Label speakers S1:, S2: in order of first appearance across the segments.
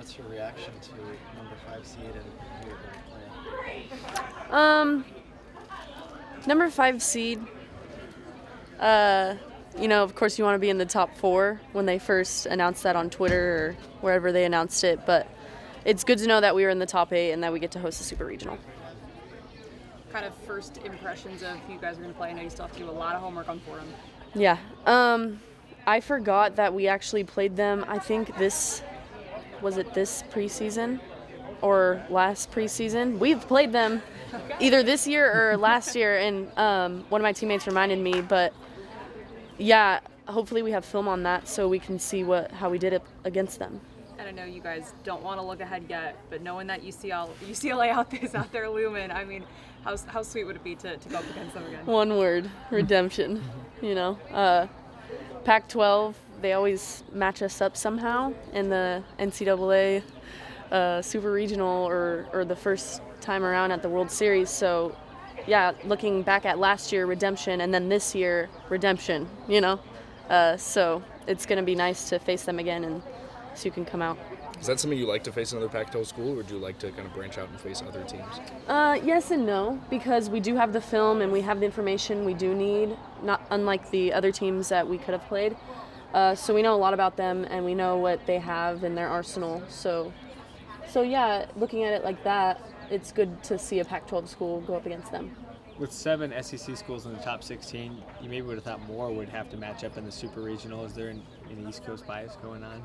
S1: What's your reaction to number 5 seed and who you're going to play?
S2: Number 5 seed. Of course, you want to be in the top 4 when they first announced that on Twitter or wherever they announced it. But it's good to know that we were in the top 8 and that we get to host a super regional.
S3: Kind of first impressions of who you guys are going to play. I know you still have to do a lot of homework on Forum.
S2: Yeah. I forgot that we actually played them. I think this preseason or last preseason. We've played them either this year or last year, and one of my teammates reminded me. But yeah, hopefully we have film on that so we can see how we did it against them.
S3: And I know you guys don't want to look ahead yet, but knowing that UCLA is out there looming, I mean, how sweet would it be to go up against them again?
S2: One word, redemption. Pac-12, they always match us up somehow in the NCAA Super Regional or the first time around at the World Series. So, yeah, looking back at last year, redemption, and then this year, redemption, So it's going to be nice to face them again and so you can come out.
S4: Is that something you like to face another Pac-12 school, or would you like to kind of branch out and face other teams?
S2: Yes and no, because we do have the film and we have the information we do need, not unlike the other teams that we could have played. So we know a lot about them and we know what they have in their arsenal. So yeah, looking at it like that, it's good to see a Pac-12 school go up against them.
S5: With 7 SEC schools in the top 16, you maybe would have thought more would have to match up in the Super Regional. Is there any East Coast bias going on?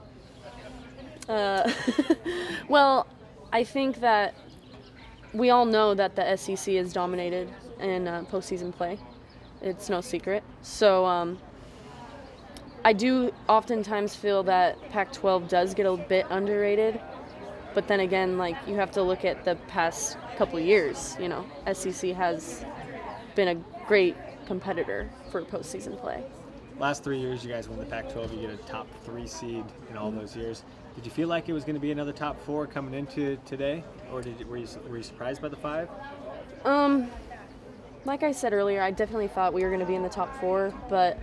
S2: Well, I think that we all know that the SEC is dominated in postseason play. It's no secret. So I do oftentimes feel that Pac-12 does get a bit underrated. But then again, you have to look at the past couple of years. SEC has been a great competitor for postseason play.
S5: Last 3 years, you guys won the Pac-12. You get a top 3 seed in all those years. Did you feel like it was going to be another top 4 coming into today, or were you surprised by the 5?
S2: Like I said earlier, I definitely thought we were going to be in the top 4, but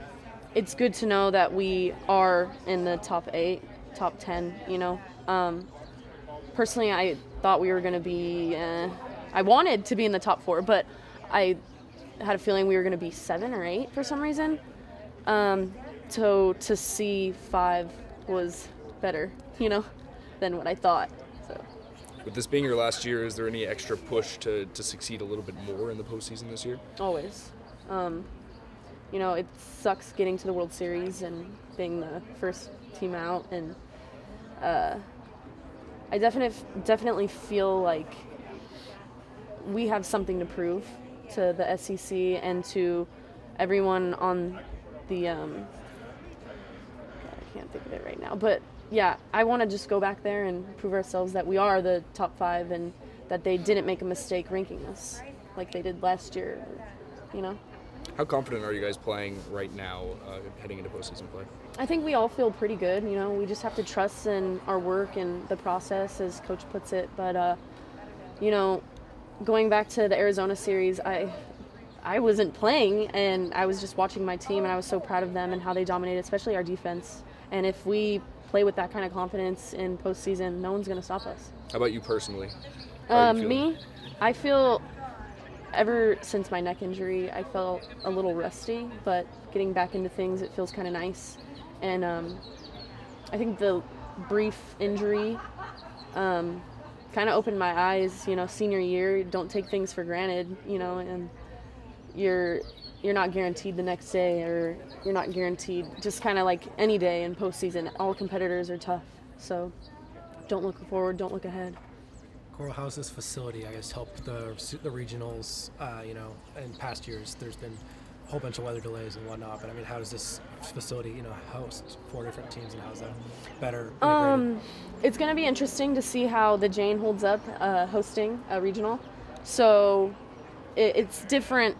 S2: it's good to know that we are in the top 8, top 10. Personally, I thought we were going to be. I wanted to be in the top 4, but I had a feeling we were going to be 7 or 8 for some reason. So to see 5 was better, than what I thought. So.
S4: With this being your last year, is there any extra push to succeed a little bit more in the postseason this year?
S2: Always. It sucks getting to the World Series and being the first team out, and I definitely feel like we have something to prove to the SEC and to everyone on the I can't think of it right now, but yeah, I want to just go back there and prove ourselves that we are the top 5 and that they didn't make a mistake ranking us like they did last year,
S4: How confident are you guys playing right now heading into postseason play?
S2: I think we all feel pretty good. We just have to trust in our work and the process, as Coach puts it. But, going back to the Arizona series, I wasn't playing, and I was just watching my team, and I was so proud of them and how they dominated, especially our defense. And if we play with that kind of confidence in postseason, no one's going to stop us.
S4: How about you personally?
S2: Me, I feel ever since my neck injury, I felt a little rusty, but getting back into things, it feels kind of nice. And I think the brief injury kind of opened my eyes, senior year, don't take things for granted, and you're not guaranteed the next day, or you're not guaranteed just kind of like any day in postseason. All competitors are tough, so don't look forward, don't look ahead.
S6: Koral, how's this facility, helped the regionals, in past years? There's been a whole bunch of weather delays and whatnot, but how does this facility, host 4 different teams, and how's that better integrated?
S2: It's going to be interesting to see how the Jane holds up hosting a regional. So it's different.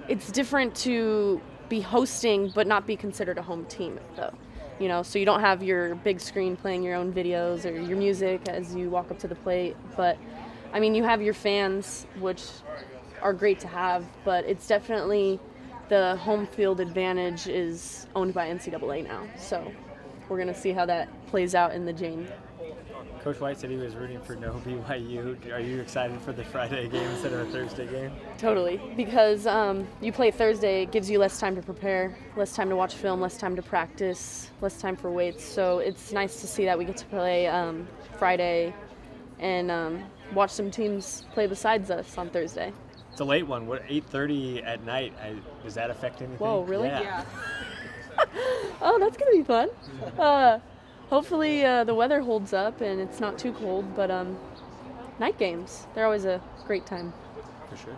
S2: It's different to be hosting but not be considered a home team, though. So you don't have your big screen playing your own videos or your music as you walk up to the plate. But, you have your fans, which are great to have, but it's definitely the home field advantage is owned by NCAA now. So we're going to see how that plays out in the Jane.
S5: Coach White said he was rooting for no BYU. Are you excited for the Friday game instead of a Thursday game?
S2: Totally, because you play Thursday, it gives you less time to prepare, less time to watch film, less time to practice, less time for weights. So it's nice to see that we get to play Friday and watch some teams play besides us on Thursday.
S5: It's a late one. What, 8:30 at night? Does that affect anything?
S2: Whoa, really?
S5: Yeah.
S2: Oh, that's going to be fun. Hopefully the weather holds up and it's not too cold, but night games, they're always a great time.
S5: For sure.